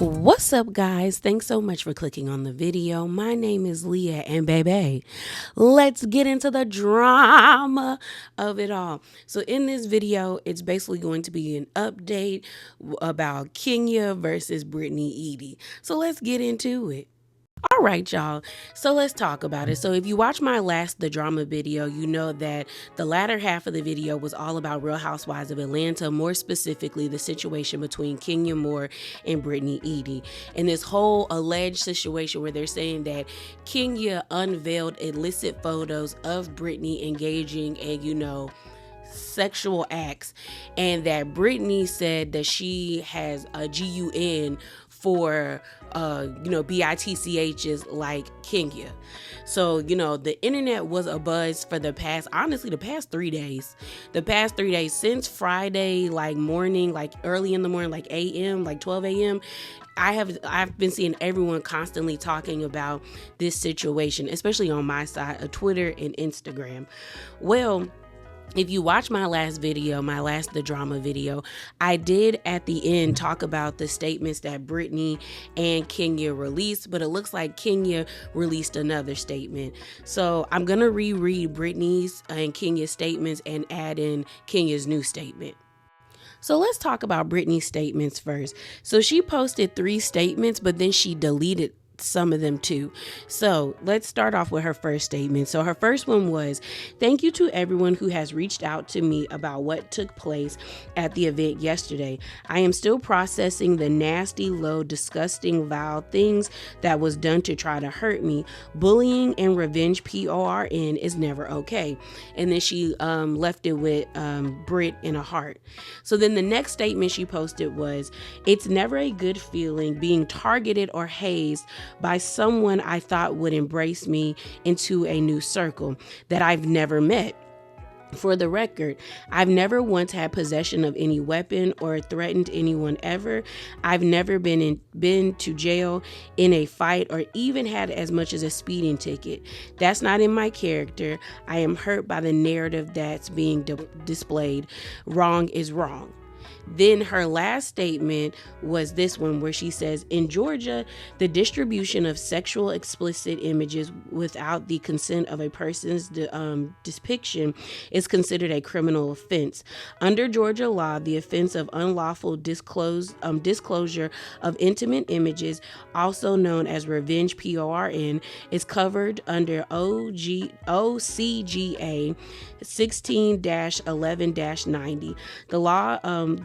What's up, guys? Thanks so much for clicking on the video. My name is Leah, and baby, let's get into the drama of it all. So in this video, it's basically going to be an update about Kenya versus Brittany Eady. So let's get into it. All right, y'all. So let's talk about it. So if you watch my last The Drama video, you know that the latter half of the video was all about Real Housewives of Atlanta, more specifically the situation between Kenya Moore and Brittany Eady. And this whole alleged situation where they're saying that Kenya unveiled illicit photos of Brittany engaging in, sexual acts, and that Brittany said that she has a GUN for BITCHs like Kenya. So, the internet was abuzz for the past 3 days. The past 3 days since Friday, morning, early in the morning, AM, 12 a.m. I've been seeing everyone constantly talking about this situation, especially on my side of Twitter and Instagram. Well, if you watch my last The Drama video, I did at the end talk about the statements that Brittany and Kenya released, but it looks like Kenya released another statement. So I'm going to reread Brittany's and Kenya's statements and add in Kenya's new statement. So let's talk about Brittany's statements first. So she posted 3 statements, but then she deleted some of them too. So let's start off with her first statement. So her first one was, "Thank you to everyone who has reached out to me about what took place at the event yesterday. I am still processing the nasty, low, disgusting, vile things that was done to try to hurt me. Bullying and revenge, PORN, is never okay." And then she left it with Brit in a heart. So then the next statement she posted was, "It's never a good feeling being targeted or hazed by someone I thought would embrace me into a new circle that I've never met. For the record, I've never once had possession of any weapon or threatened anyone ever. I've never been to jail in a fight or even had as much as a speeding ticket. That's not in my character. I am hurt by the narrative that's being displayed. Wrong is wrong." Then her last statement was this one, where she says, "In Georgia, the distribution of sexual explicit images without the consent of a person's depiction is considered a criminal offense. Under Georgia law, the offense of unlawful disclosure of intimate images, also known as revenge, PORN, is covered under OCGA 16-11-90.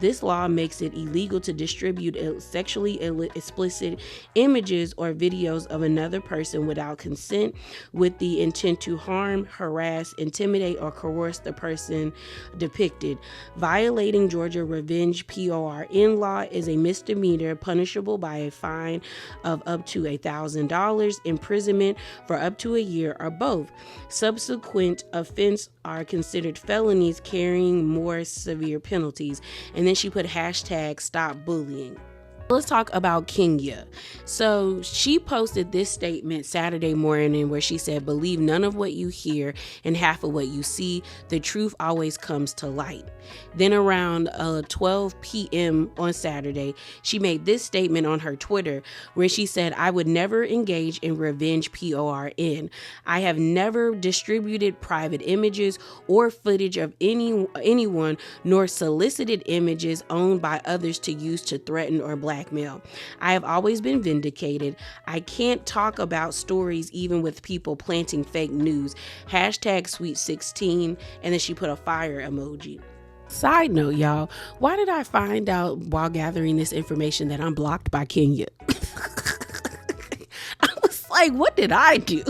This law makes it illegal to distribute sexually explicit images or videos of another person without consent with the intent to harm, harass, intimidate, or coerce the person depicted. Violating Georgia revenge, PORN law is a misdemeanor punishable by a fine of up to $1,000, imprisonment for up to a year, or both. Subsequent offense are considered felonies carrying more severe penalties." And then she put hashtag stop bullying. Let's talk about Kenya. So she posted this statement Saturday morning where she said, "Believe none of what you hear and half of what you see. The truth always comes to light." Then around 12 p.m. on Saturday, she made this statement on her Twitter where she said, "I would never engage in revenge, PORN. I have never distributed private images or footage of anyone, nor solicited images owned by others to use to threaten or blackmail. I have always been vindicated. I can't talk about stories even with people planting fake news. Hashtag sweet 16. And then she put a fire emoji. Side note, y'all, why did I find out while gathering this information that I'm blocked by Kenya? I was like, what did I do?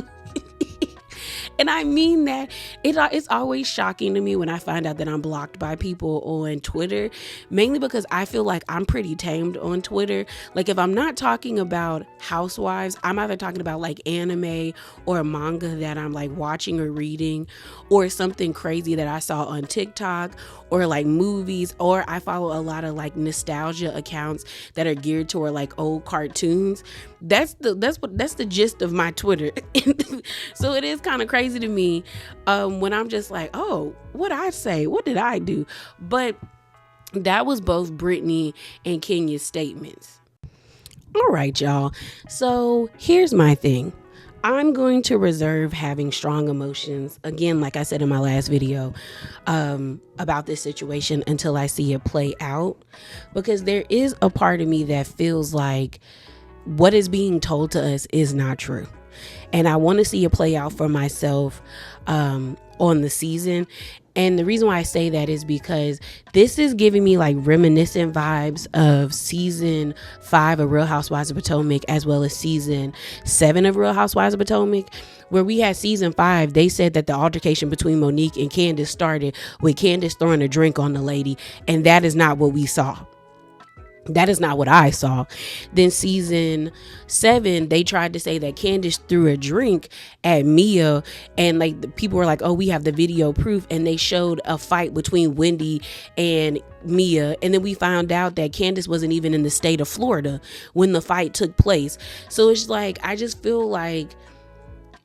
And I mean that it's always shocking to me when I find out that I'm blocked by people on Twitter, mainly because I feel like I'm pretty tamed on Twitter. Like if I'm not talking about housewives, I'm either talking about like anime or manga that I'm like watching or reading, or something crazy that I saw on TikTok, or like movies, or I follow a lot of like nostalgia accounts that are geared toward like old cartoons. That's the gist of my Twitter. So it is kind of crazy to me when I'm just like, oh, what I say, what did I do? But that was both Brittany and Kenya's statements. All right, y'all. So here's my thing. I'm going to reserve having strong emotions, again, like I said in my last video, about this situation until I see it play out. Because there is a part of me that feels like what is being told to us is not true. And I want to see it play out for myself on the season. And the reason why I say that is because this is giving me like reminiscent vibes of season 5 of Real Housewives of Potomac, as well as season 7 of Real Housewives of Potomac, where we had season 5. They said that the altercation between Monique and Candace started with Candace throwing a drink on the lady. And that is not what we saw. That is not what I saw. Then season 7, they tried to say that Candace threw a drink at Mia, and like the people were like, oh, we have the video proof, and they showed a fight between Wendy and Mia, and then we found out that Candace wasn't even in the state of Florida when the fight took place. So it's like, I just feel like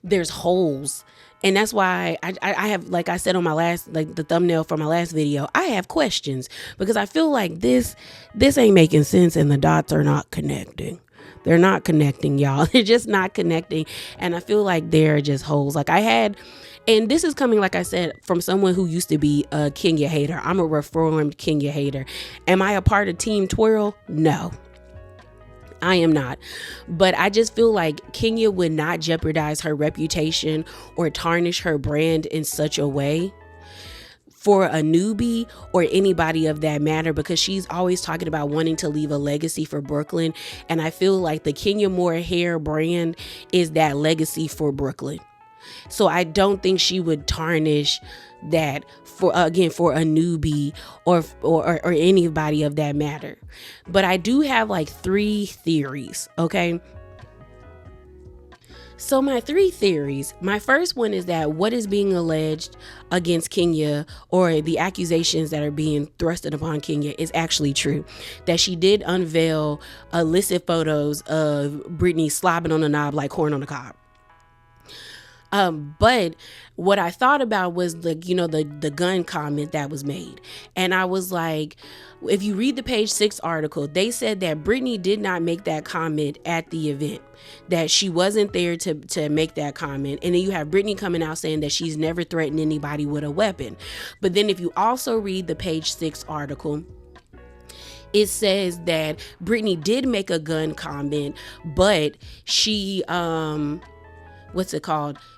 there's holes. And that's why I have, like I said on my last, like the thumbnail for my last video, I have questions because I feel like this ain't making sense and the dots are not connecting. They're not connecting, y'all. They're just not connecting. And I feel like they're just holes. Like I had, and this is coming, like I said, from someone who used to be a Kenya hater. I'm a reformed Kenya hater. Am I a part of Team Twirl? No. I am not. But I just feel like Kenya would not jeopardize her reputation or tarnish her brand in such a way for a newbie or anybody of that matter, because she's always talking about wanting to leave a legacy for Brooklyn. And I feel like the Kenya Moore hair brand is that legacy for Brooklyn. So I don't think she would tarnish that for a newbie or anybody of that matter. But I do have like 3 theories, okay? So my 3 theories, my first one is that what is being alleged against Kenya, or the accusations that are being thrusted upon Kenya, is actually true. That she did unveil illicit photos of Brittany slobbing on a knob like corn on a cob. But what I thought about was the gun comment that was made. And I was like, if you read the page 6 article, they said that Brittany did not make that comment at the event, that she wasn't there to make that comment. And then you have Brittany coming out saying that she's never threatened anybody with a weapon. But then if you also read the page 6 article, it says that Brittany did make a gun comment, but she,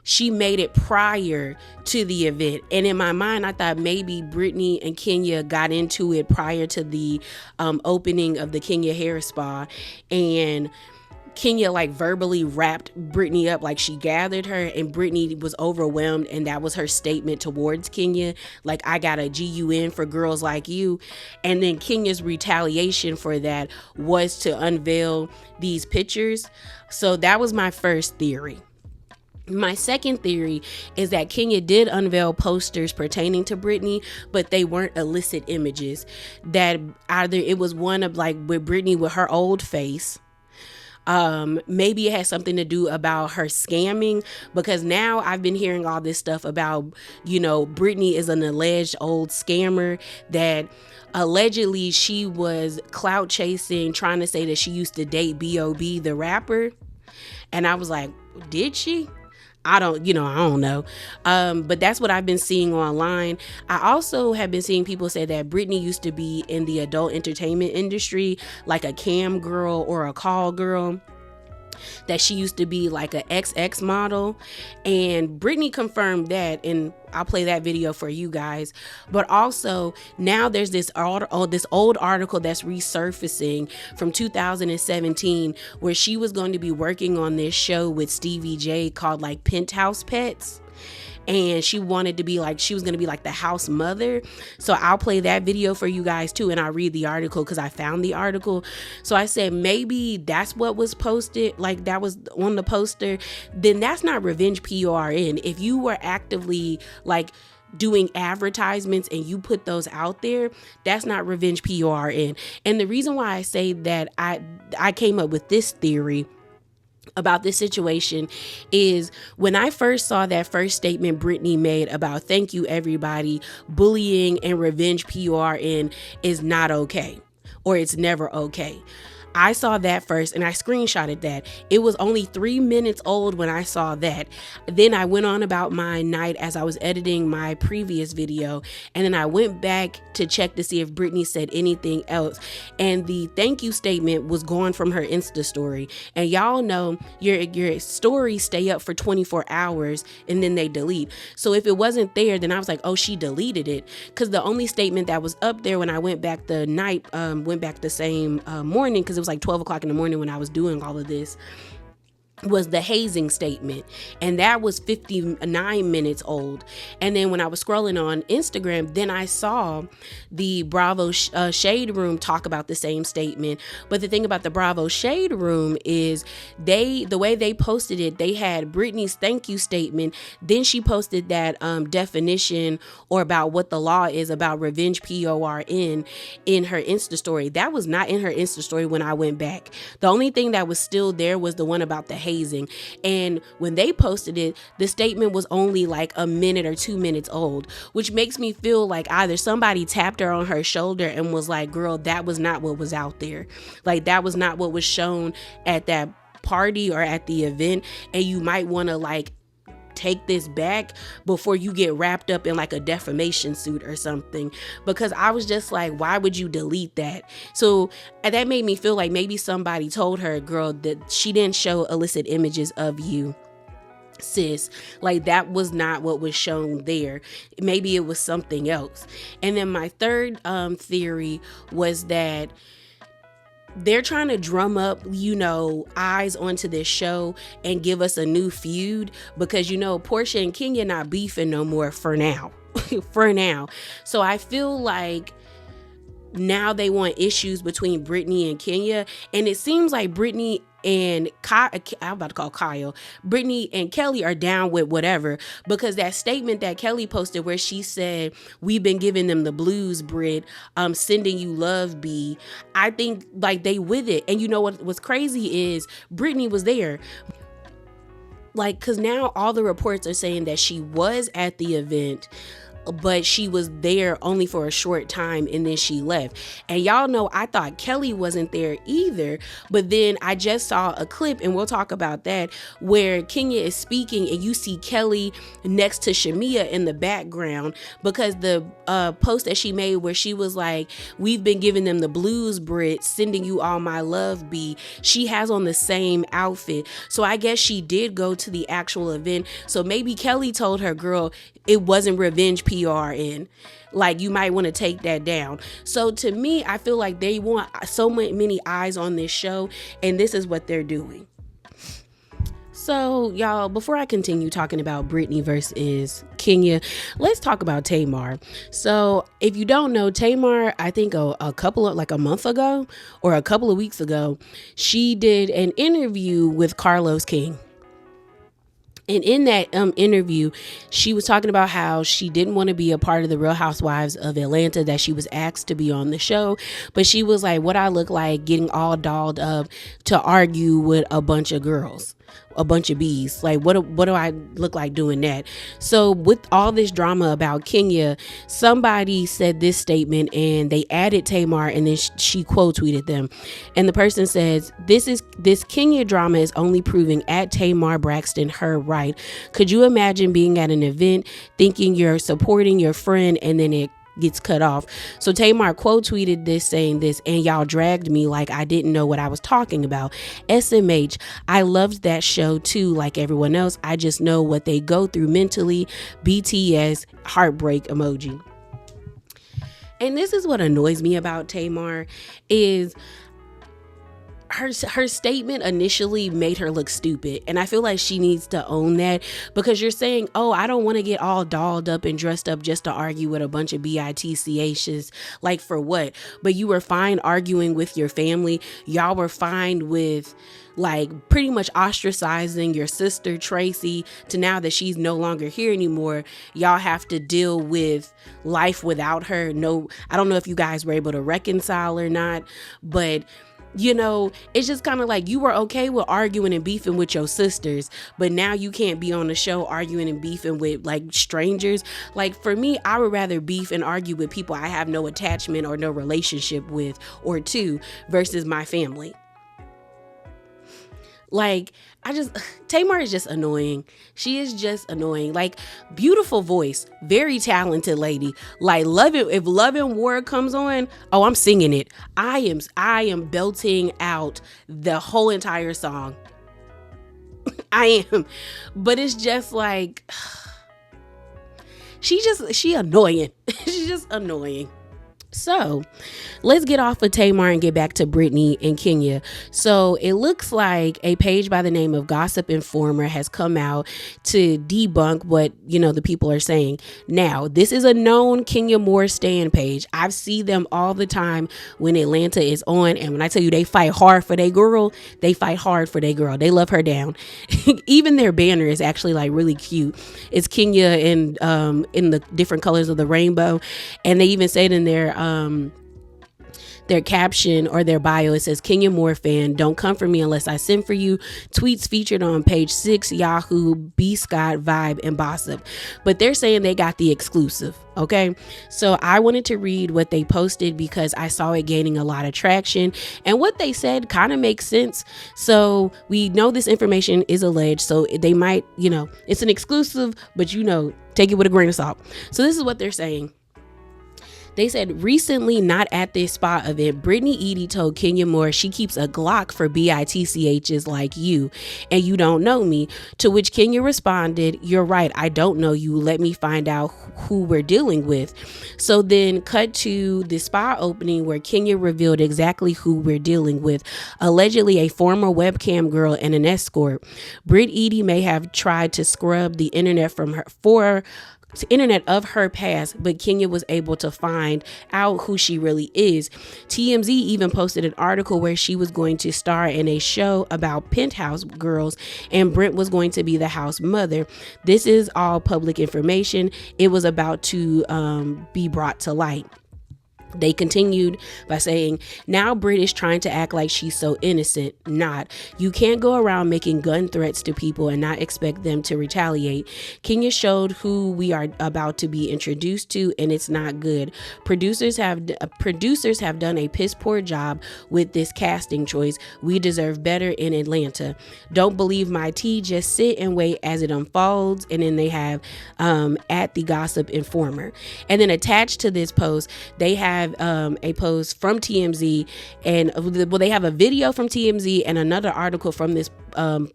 she made it prior to the event. And in my mind, I thought maybe Brittany and Kenya got into it prior to the opening of the Kenya hair spa, and Kenya like verbally wrapped Brittany up, like she gathered her, and Brittany was overwhelmed, and that was her statement towards Kenya, like, I got a GUN for girls like you. And then Kenya's retaliation for that was to unveil these pictures. So that was my first theory. My second theory is that Kenya did unveil posters pertaining to Brittany, but they weren't illicit images. That either it was one of like with Brittany with her old face. Maybe it has something to do about her scamming, because now I've been hearing all this stuff about, Brittany is an alleged old scammer, that allegedly she was clout chasing, trying to say that she used to date B.O.B. the rapper. And I was like, did she? I don't know. But that's what I've been seeing online. I also have been seeing people say that Brittany used to be in the adult entertainment industry, like a cam girl or a call girl, that she used to be like an XX model. And Brittany confirmed that, and I'll play that video for you guys. But also now there's this old article that's resurfacing from 2017, where she was going to be working on this show with Stevie J called like Penthouse Pets. And she was going to be like the house mother. So I'll play that video for you guys too, and I'll read the article because I found the article. So I said maybe that's what was posted, like that was on the poster. Then that's not revenge PRN. If you were actively like doing advertisements and you put those out there, that's not revenge PRN. And the reason why I say that I came up with this theory about this situation is when I first saw that first statement Brittany made about thank you everybody, bullying and revenge PRN is not okay, or it's never okay. I saw that first and I screenshotted that. It was only 3 minutes old when I saw that. Then I went on about my night as I was editing my previous video, and then I went back to check to see if Brittany said anything else, and the thank you statement was gone from her Insta story. And y'all know your stories stay up for 24 hours and then they delete. So if it wasn't there, then I was like, oh, she deleted it, because the only statement that was up there when I went back the same morning, because it was like 12 o'clock in the morning when I was doing all of this, was the hazing statement, and that was 59 minutes old. And then when I was scrolling on Instagram, then I saw the Bravo Shade Room talk about the same statement. But the thing about the Bravo Shade Room is the way they posted it, they had Brittany's thank you statement, then she posted that definition or about what the law is about revenge, PORN, in her Insta story. That was not in her Insta story when I went back. The only thing that was still there was the one about the hazing. And when they posted it, the statement was only like a minute or 2 minutes old, which makes me feel like either somebody tapped her on her shoulder and was like, girl, that was not what was out there. Like, that was not what was shown at that party or at the event. And you might want to like take this back before you get wrapped up in like a defamation suit or something, because I was just like, why would you delete that? So that made me feel like maybe somebody told her, girl, that she didn't show illicit images of you, sis. Like, that was not what was shown there. Maybe it was something else. And then my third theory was that they're trying to drum up, eyes onto this show and give us a new feud, because, Portia and Kenya not beefing no more for now. For now. So I feel like now they want issues between Brittany and Kenya, and it seems like Brittany and Brittany and Kelly are down with whatever, because that statement that Kelly posted where she said, we've been giving them the blues, Brit, sending you love, B, I think like they with it. And you know what's crazy is Brittany was there. Like, because now all the reports are saying that she was at the event, but she was there only for a short time and then she left. And y'all know I thought Kelly wasn't there either, but then I just saw a clip, and we'll talk about that, where Kenya is speaking and you see Kelly next to Shamia in the background, because the post that she made where she was like, we've been giving them the blues, Brit, sending you all my love, B, she has on the same outfit. So I guess she did go to the actual event. So maybe Kelly told her, girl, it wasn't revenge PRN. Like, you might want to take that down. So to me, I feel like they want so many eyes on this show, and this is what they're doing. So y'all, before I continue talking about Brittany versus Kenya, let's talk about Tamar. So if you don't know, Tamar, I think a month ago or a couple of weeks ago, she did an interview with Carlos King. And in that interview, she was talking about how she didn't want to be a part of the Real Housewives of Atlanta, that she was asked to be on the show. But she was like, what I look like getting all dolled up to argue with a bunch of girls, a bunch of bees. Like, what do I look like doing that? So with all this drama about Kenya, somebody said this statement and they added Tamar, and then she quote tweeted them. And the person says, this Kenya drama is only proving at Tamar Braxton her right. Could you imagine being at an event thinking you're supporting your friend and then it gets cut off? So Tamar quote tweeted this saying this, and y'all dragged me like I didn't know what I was talking about. SMH, I loved that show too, like everyone else. I just know what they go through mentally. BTS, heartbreak emoji. And this is what annoys me about Tamar is her statement initially made her look stupid, and I feel like she needs to own that, because you're saying, oh, I don't want to get all dolled up and dressed up just to argue with a bunch of bitchs, like for what? But you were fine arguing with your family. Y'all were fine with like pretty much ostracizing your sister Tracy, to now that she's no longer here anymore, y'all have to deal with life without her. No, I don't know if you guys were able to reconcile or not, but it's just kind of like you were okay with arguing and beefing with your sisters, but now you can't be on the show arguing and beefing with like strangers. Like, for me, I would rather beef and argue with people I have no attachment or no relationship with or to versus my family. Like, Tamar is just annoying. She is just annoying. Like, beautiful voice, very talented lady. Like, if Love and War comes on, oh, I'm singing it. I am belting out the whole entire song. I am. But it's just like, she annoying. She's just annoying. So let's get off of Tamar and get back to Brittany and Kenya. So it looks like a page by the name of Gossip Informer has come out to debunk what, the people are saying. Now, this is a known Kenya Moore stan page. I see them all the time when Atlanta is on. And when I tell you they fight hard for their girl, they fight hard for their girl. They love her down. Even their banner is actually like really cute. It's Kenya in the different colors of the rainbow. And they even said in their caption or their bio, it says, Kenya Moore fan, don't come for me unless I send for you. Tweets featured on page 6, Yahoo, B. Scott, Vibe, and Bossip. But they're saying they got the exclusive. Okay, so I wanted to read what they posted because I saw it gaining a lot of traction, and what they said kind of makes sense. So we know this information is alleged, so they might, it's an exclusive, but take it with a grain of salt. So this is what they're saying. They said, recently, not at this spa event, Brittany Eady told Kenya Moore she keeps a Glock for BITCHs like you, and you don't know me. To which Kenya responded, you're right, I don't know you. Let me find out who we're dealing with. So then cut to the spa opening where Kenya revealed exactly who we're dealing with. Allegedly a former webcam girl and an escort. Brit Eady may have tried to scrub the internet from her internet of her past, but Kenya was able to find out who she really is. TMZ even posted an article where she was going to star in a show about penthouse girls and Brit was going to be the house mother. This is all public information. It was about to be brought to light. They continued by saying, now Brit is trying to act like she's so innocent. Not. You can't go around making gun threats to people and not expect them to retaliate. Kenya showed who we are about to be introduced to, and it's not good. Producers have done a piss poor job with this casting choice. We deserve better in Atlanta. Don't believe my tea. Just sit and wait as it unfolds. And then they have at the Gossip Informer. And then attached to this post, they have a post from TMZ, and they have a video from TMZ and another article from this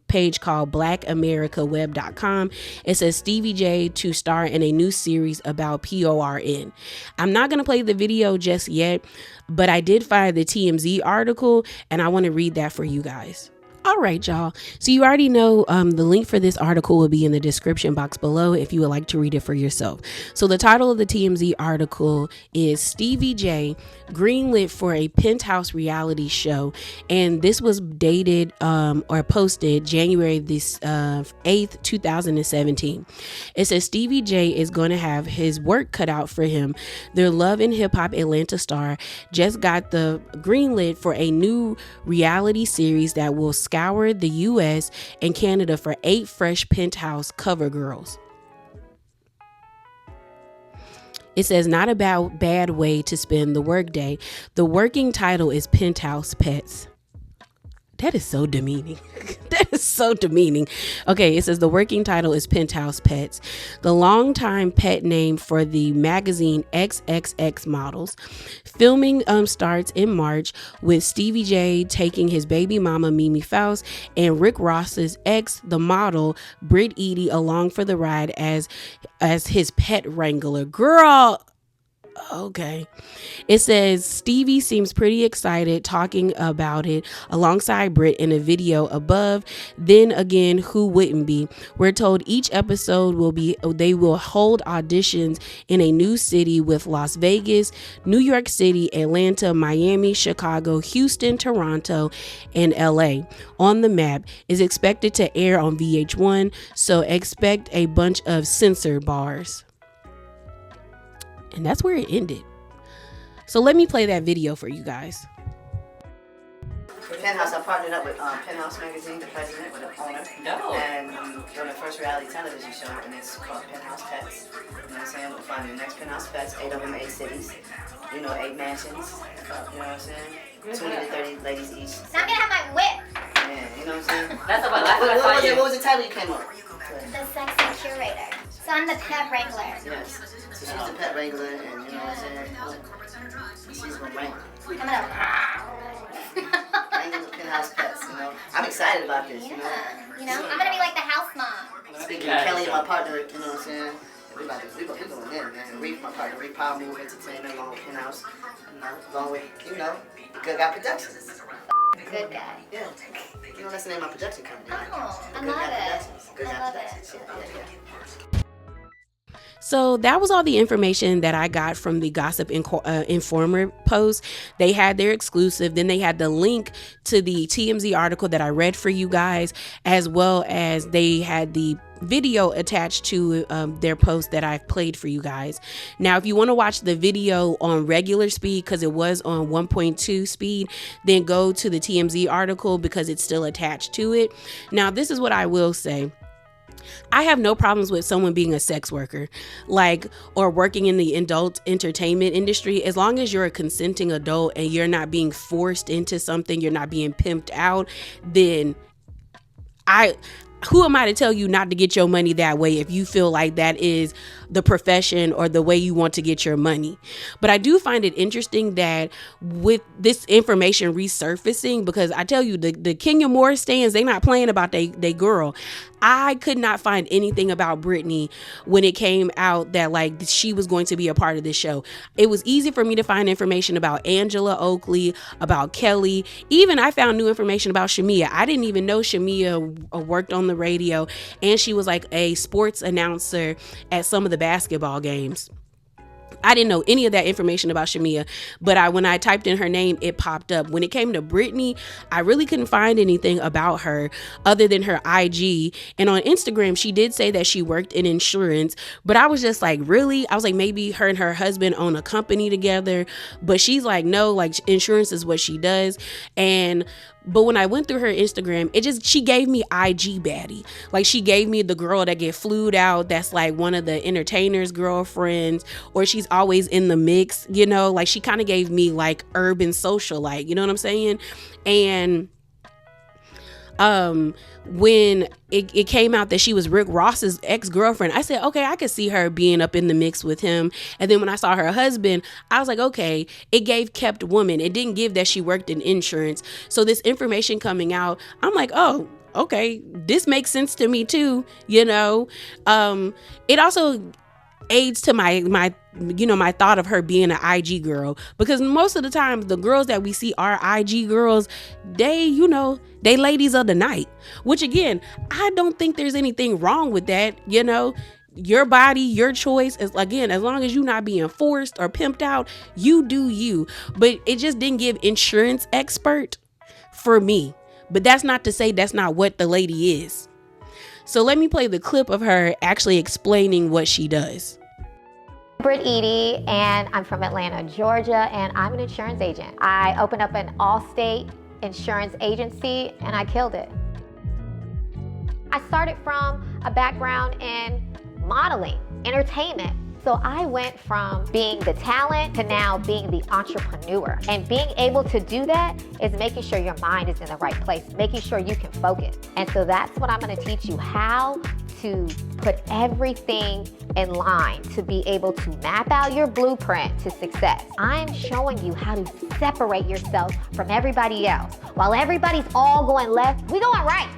page called blackamericaweb.com. It says Stevie J to star in a new series about PORN. I'm not going to play the video just yet, but I did find the TMZ article and I want to read that for you guys. All right, y'all. So you already know the link for this article will be in the description box below if you would like to read it for yourself. So the title of the TMZ article is Stevie J greenlit for a penthouse reality show. And this was dated or posted January 8th, 2017. It says Stevie J is going to have his work cut out for him. The Love and Hip Hop Atlanta star just got the greenlit for a new reality series that will scour the US and Canada for 8 fresh penthouse cover girls. It says, not a bad way to spend the workday. The working title is Penthouse Pets. That is so demeaning. That is so demeaning. Okay, it says the working title is Penthouse Pets. The longtime pet name for the magazine XXX models. Filming starts in March with Stevie J taking his baby mama Mimi Faust and Rick Ross's ex, the model Brit Eady, along for the ride as his pet wrangler. Girl. Okay. It says Stevie seems pretty excited talking about it alongside Brit in a video above. Then again, who wouldn't be? We're told each episode they will hold auditions in a new city with Las Vegas, New York City, Atlanta, Miami, Chicago, Houston, Toronto, and LA. On the map is expected to air on VH1, so expect a bunch of censor bars. And that's where it ended. So let me play that video for you guys. Penthouse, I partnered up with Penthouse Magazine, the president, with the owner. No. And doing the first reality television show, and it's called Penthouse Pets. You know what I'm saying? We'll find the next Penthouse Pets, 8 of them, 8 cities. 8 mansions. You know what I'm saying? 20 to 30 ladies each. So I'm gonna have my whip. Yeah, you know what I'm saying? What was the title you came up with? The Sexy Curator. So I'm the pet wrangler. Yes. So she's the pet wrangler, and you know what I'm saying? She's gonna wrangle. I'm gonna Wrangle the penthouse pets, you know? I'm excited about this, you know? I'm gonna be like the house mom. Speaking of Kelly and my partner, you know what I'm saying? We going in, man. Reef, my partner, Reef Power Move Entertainment, along with Penthouse, along with, the Good Guy Productions. Good guy. Yeah. That's the name of my production company. Oh, I love it. Good Guy I love Productions. it. Yeah. So that was all the information that I got from the Gossip Informer post. They had their exclusive. Then they had the link to the TMZ article that I read for you guys, as well as they had the video attached to their post that I've played for you guys. Now, if you want to watch the video on regular speed, because it was on 1.2 speed, then go to the TMZ article because it's still attached to it. Now, this is what I will say. I have no problems with someone being a sex worker, or working in the adult entertainment industry, as long as you're a consenting adult and you're not being forced into something, you're not being pimped out, then who am I to tell you not to get your money that way if you feel like that is the profession or the way you want to get your money? But I do find it interesting that with this information resurfacing, because I tell you, the Kenya Moore stands, they not playing about they girl. I could not find anything about Brittany when it came out that she was going to be a part of this show. It was easy for me to find information about Angela Oakley, about Kelly. Even I found new information about Shamia. I didn't even know Shamia worked on the radio, and she was like a sports announcer at some of the basketball games. I didn't know any of that information about Shamia, but when I typed in her name, it popped up. When it came to Brittany, I really couldn't find anything about her other than her IG. And on Instagram, she did say that she worked in insurance, but I was just like, really? I was like, maybe her and her husband own a company together, but she's like, no, insurance is what she does. But when I went through her Instagram, she gave me IG baddie. She gave me the girl that get flued out. That's one of the entertainers' girlfriends, or she's always in the mix, she kind of gave me urban socialite, you know what I'm saying? And when it came out that she was Rick Ross's ex-girlfriend, I said, okay, I could see her being up in the mix with him. And then when I saw her husband, I was like, okay, it gave kept woman. It didn't give that she worked in insurance. So this information coming out, I'm like, oh, okay, this makes sense to me too. It also aids to my thought of her being an IG girl, because most of the time the girls that we see are IG girls, they ladies of the night, which again, I don't think there's anything wrong with that. Your body, your choice, is again, as long as you're not being forced or pimped out, you do you. But it just didn't give insurance expert for me. But that's not to say that's not what the lady is. So let me play the clip of her actually explaining what she does. Brit Eady, and I'm from Atlanta, Georgia, and I'm an insurance agent. I opened up an all-state insurance agency, and I killed it. I started from a background in modeling, entertainment. So I went from being the talent to now being the entrepreneur. And being able to do that is making sure your mind is in the right place, making sure you can focus. And so that's what I'm gonna teach you, how to put everything in line to be able to map out your blueprint to success. I'm showing you how to separate yourself from everybody else. While everybody's all going left, we going right.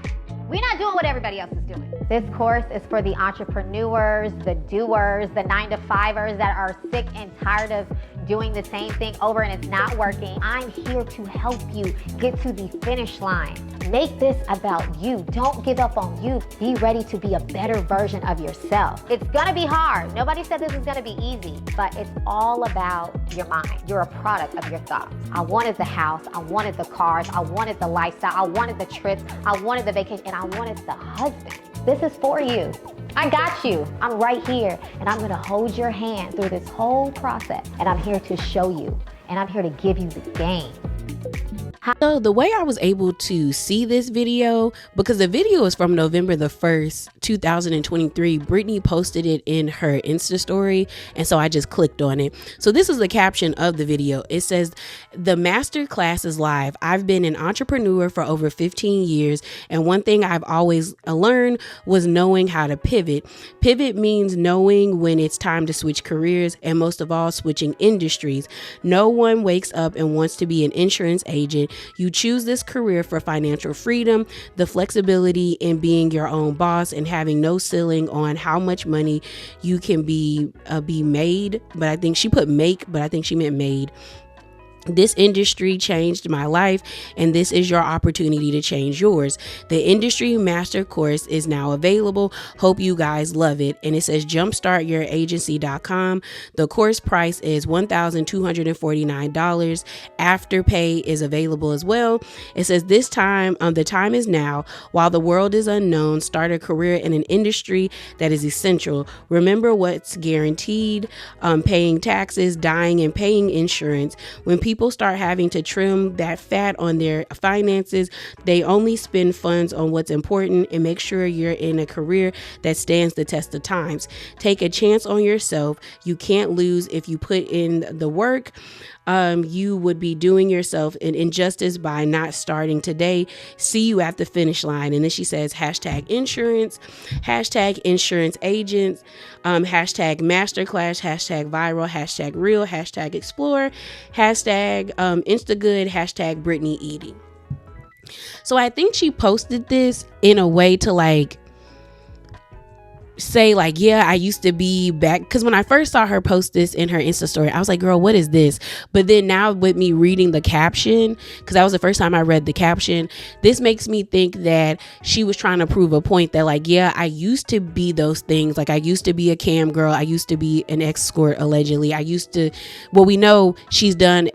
We're not doing what everybody else is doing. This course is for the entrepreneurs, the doers, the 9-to-5ers that are sick and tired of doing the same thing over and it's not working. I'm here to help you get to the finish line. Make this about you. Don't give up on you. Be ready to be a better version of yourself. It's gonna be hard. Nobody said this is gonna be easy, but it's all about your mind. You're a product of your thoughts. I wanted the house, I wanted the cars, I wanted the lifestyle, I wanted the trips, I wanted the vacation, and I wanted the husband. This is for you. I got you. I'm right here, and I'm gonna hold your hand through this whole process, and I'm here to show you, and I'm here to give you the game. So the way I was able to see this video, because the video is from November the 1st, 2023, Brittany posted it in her Insta story, and so I just clicked on it. So this is the caption of the video. It says, "The master class is live. I've been an entrepreneur for over 15 years, and one thing I've always learned was knowing how to pivot. Pivot means knowing when it's time to switch careers, and most of all, switching industries. No one wakes up and wants to be an insurance agent. You choose this career for financial freedom, the flexibility in being your own boss, and having no ceiling on how much money you can be made." But I think she put make, but I think she meant made. "This industry changed my life, and this is your opportunity to change yours. The industry master course is now available. Hope you guys love it." And it says jumpstartyouragency.com. The course price is $1,249. Afterpay is available as well. It says the time is now. While the world is unknown, start a career in an industry that is essential. Remember what's guaranteed: paying taxes, dying, and paying insurance. When people start having to trim that fat on their finances, they only spend funds on what's important, and make sure you're in a career that stands the test of times. Take a chance on yourself. You can't lose if you put in the work. You would be doing yourself an injustice by not starting today. See you at the finish line. And then she says #insurance, #insurance agents, #masterclass, #viral, #real, #explore, #instagood, #Brittany Eady. So I think she posted this in a way to like say like, yeah, I used to be back, because when I first saw her post this in her Insta story, I was like, girl, what is this? But then now with me reading the caption, because that was the first time I read the caption, this makes me think that she was trying to prove a point that like, yeah, I used to be those things. Like I used to be a cam girl, I used to be an escort allegedly, we know she's done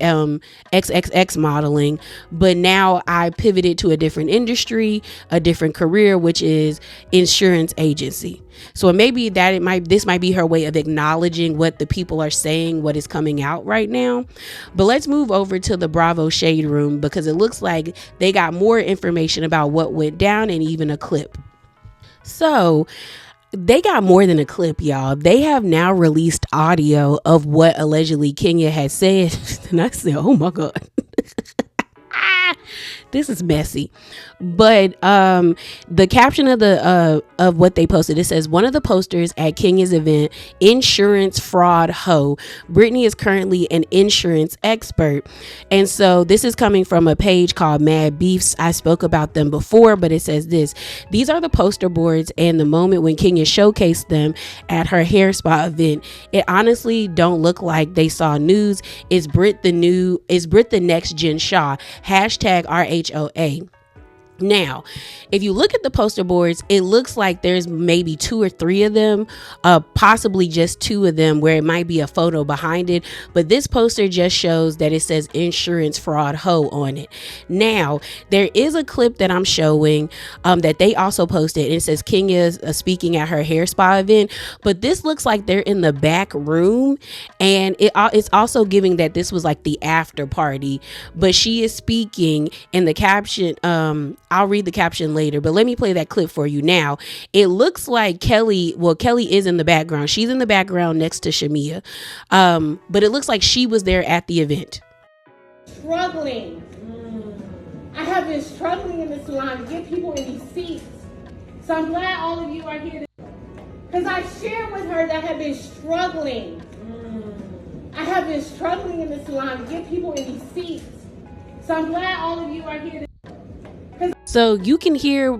XXX modeling, but now I pivoted to a different industry, a different career, which is insurance agency. So maybe this might be her way of acknowledging what the people are saying, what is coming out right now. But let's move over to the Bravo Shade Room, because it looks like they got more information about what went down and even a clip. So they got more than a clip, y'all. They have now released audio of what allegedly Kenya had said. And I said, oh my God. This is messy. But the caption of what they posted, it says, "One of the posters at Kenya's event, insurance fraud hoe. Brittany is currently an insurance expert." And so this is coming from a page called Mad Beefs. I spoke about them before, but it says this: "These are the poster boards and the moment when Kenya showcased them at her hair spa event. It honestly don't look like they saw news. Is Brit the next Jen Shaw? #RHOA. Now, if you look at the poster boards, it looks like there's maybe 2 or 3 of them, possibly just 2 of them where it might be a photo behind it. But this poster just shows that it says insurance fraud hoe on it. Now, there is a clip that I'm showing that they also posted. It says Kenya's speaking at her hair spa event. But this looks like they're in the back room. And it's also giving that this was like the after party. But she is speaking in the caption. I'll read the caption later, but let me play that clip for you now. It looks like Kelly is in the background. She's in the background next to Shamia. But it looks like she was there at the event. Struggling. I have been struggling in this line to get people in these seats. So I'm glad all of you are here because I shared with her that I have been struggling. I have been struggling in this line to get people in these seats. So I'm glad all of you are here. So you can hear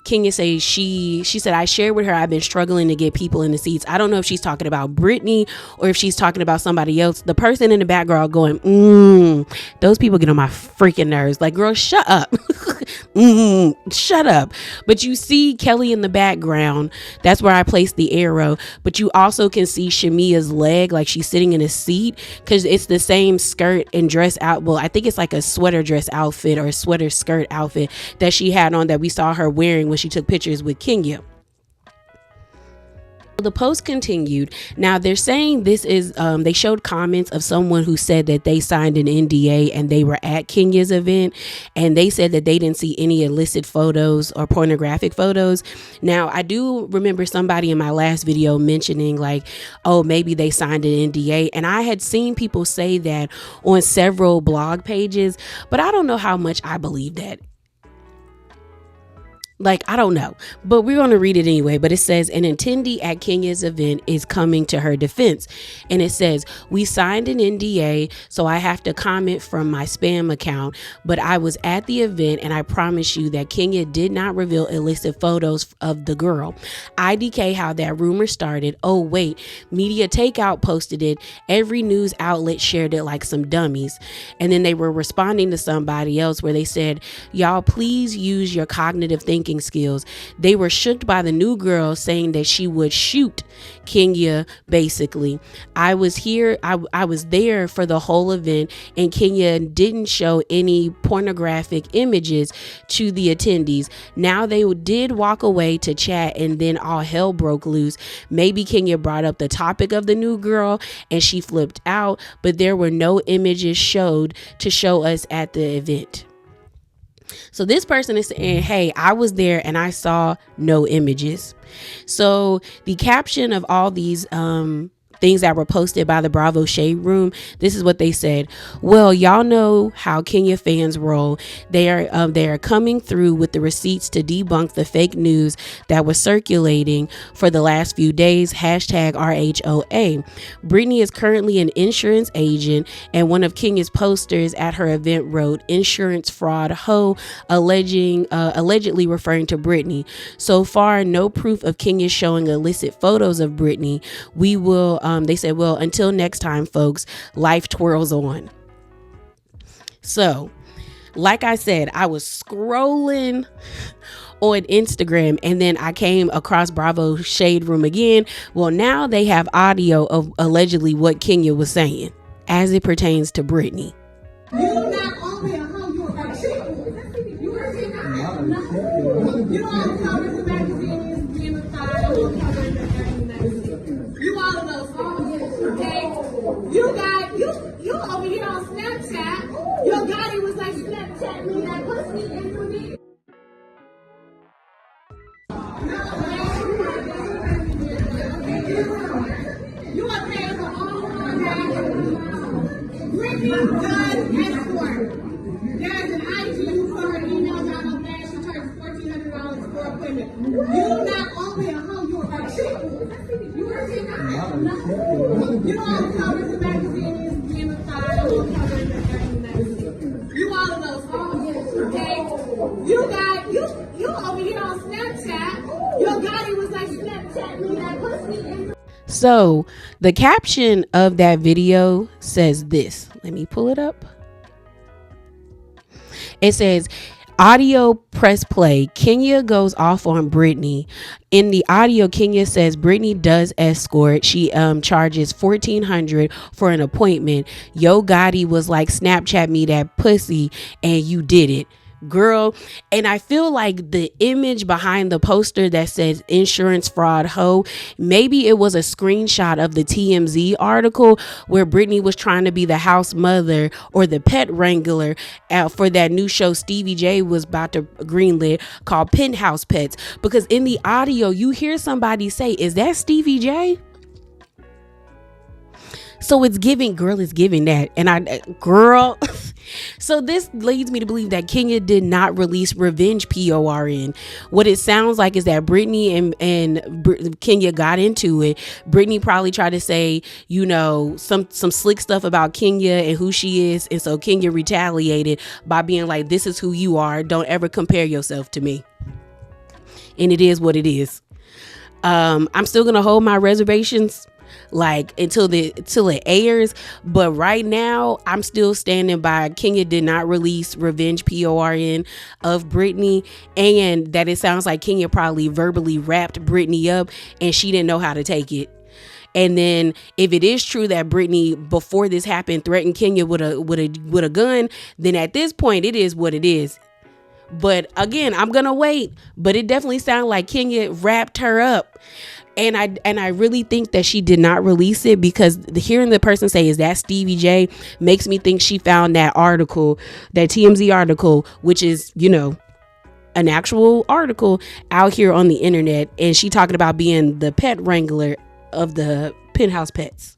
Kenya say she said, "I shared with her I've been struggling to get people in the seats." I don't know if she's talking about Brittany or if she's talking about somebody else. The person in the background going, those people get on my freaking nerves. Like, girl, shut up. Shut up. But you see Kelly in the background. That's where I placed the arrow. But you also can see Shamia's leg, like she's sitting in a seat, because it's the same skirt and dress out. Well, I think it's like a sweater dress outfit or a sweater skirt outfit that she had on that we saw her wearing when she took pictures with Kenya. The post continued. Now they're saying this is, they showed comments of someone who said that they signed an NDA and they were at Kenya's event, and they said that they didn't see any illicit photos or pornographic photos. Now I do remember somebody in my last video mentioning like, oh, maybe they signed an NDA, and I had seen people say that on several blog pages, but I don't know how much I believe that. Like, I don't know, but we're going to read it anyway. But it says an attendee at Kenya's event is coming to her defense. And it says, we signed an NDA, so I have to comment from my spam account. But I was at the event, and I promise you that Kenya did not reveal illicit photos of the girl. IDK how that rumor started. Oh, wait, Media Takeout posted it. Every news outlet shared it like some dummies. And then they were responding to somebody else where they said, y'all, please use your cognitive thinking skills. They were shook by the new girl saying that she would shoot Kenya. Basically, I was here. I was there for the whole event, and Kenya didn't show any pornographic images to the attendees. Now they did walk away to chat, and then all hell broke loose. Maybe Kenya brought up the topic of the new girl and she flipped out, but there were no images showed to show us at the event. So this person is saying, hey, I was there and I saw no images. So the caption of all these things that were posted by the Bravo Shade Room, this is what they said. Well, y'all know how Kenya fans roll. They are coming through with the receipts to debunk the fake news that was circulating for the last few days. Hashtag RHOA. Brittany is currently an insurance agent, and one of Kenya's posters at her event wrote insurance fraud hoe, allegedly referring to Brittany. So far, no proof of Kenya showing illicit photos of Brittany. We will they said, well, until next time, folks, life twirls on. So, like I said, I was scrolling on Instagram, and then I came across Bravo Shade Room again. Well, now they have audio of allegedly what Kenya was saying as it pertains to Brittany. You not only a hoe, you are a chick. You are a chick. You all the covers of magazines, being a side, you cover every magazine. You all of those hoes, okay? You over here on Snapchat, your daddy was like Snapchat me that pussy into me. You are paying for all of that. Brittany does escort. There's an IG for her emails out on that. She charges $1,400 for appointment. You not only a hoe, you are a chick. You are a chick. You all the covers of magazines, being a side, you cover every magazine. You all of those hoes, okay? You over here on Snapchat, your daddy was like Snapchat me that pussy. So the caption of that video says this. Let me pull it up. It says, audio, press play. Kenya goes off on Brittany. In the audio, Kenya says Brittany does escort. She charges $1,400 for an appointment. Yo Gotti was like, Snapchat me that pussy, and you did it, girl. And I feel like the image behind the poster that says insurance fraud hoe, maybe it was a screenshot of the TMZ article where Brittany was trying to be the house mother or the pet wrangler for that new show Stevie J was about to greenlit called Penthouse Pets. Because in the audio you hear somebody say, is that Stevie J? So it's giving that. And girl. So this leads me to believe that Kenya did not release revenge PORN. What it sounds like is that Brittany and Kenya got into it. Brittany probably tried to say, you know, some slick stuff about Kenya and who she is. And so Kenya retaliated by being like, this is who you are. Don't ever compare yourself to me. And it is what it is. I'm still going to hold my reservations like until it airs, but right now I'm still standing by Kenya did not release revenge PORN of Brittany, and that it sounds like Kenya probably verbally wrapped Brittany up and she didn't know how to take it. And then if it is true that Brittany before this happened threatened Kenya with a gun, then at this point it is what it is. But again, I'm gonna wait. But it definitely sounded like Kenya wrapped her up. And I really think that she did not release it, because hearing the person say, is that Stevie J, makes me think she found that article, that TMZ article, which is, you know, an actual article out here on the internet. And she talking about being the pet wrangler of the Penthouse Pets.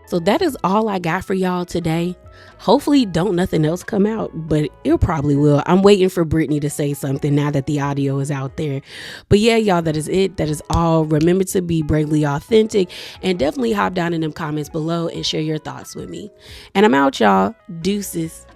So that is all I got for y'all today. Hopefully don't nothing else come out, but it probably will. I'm waiting for Brittany to say something now that the audio is out there. But yeah, y'all, that is it. That is all. Remember to be bravely authentic, and definitely hop down in them comments below and share your thoughts with me. And I'm out, y'all. Deuces.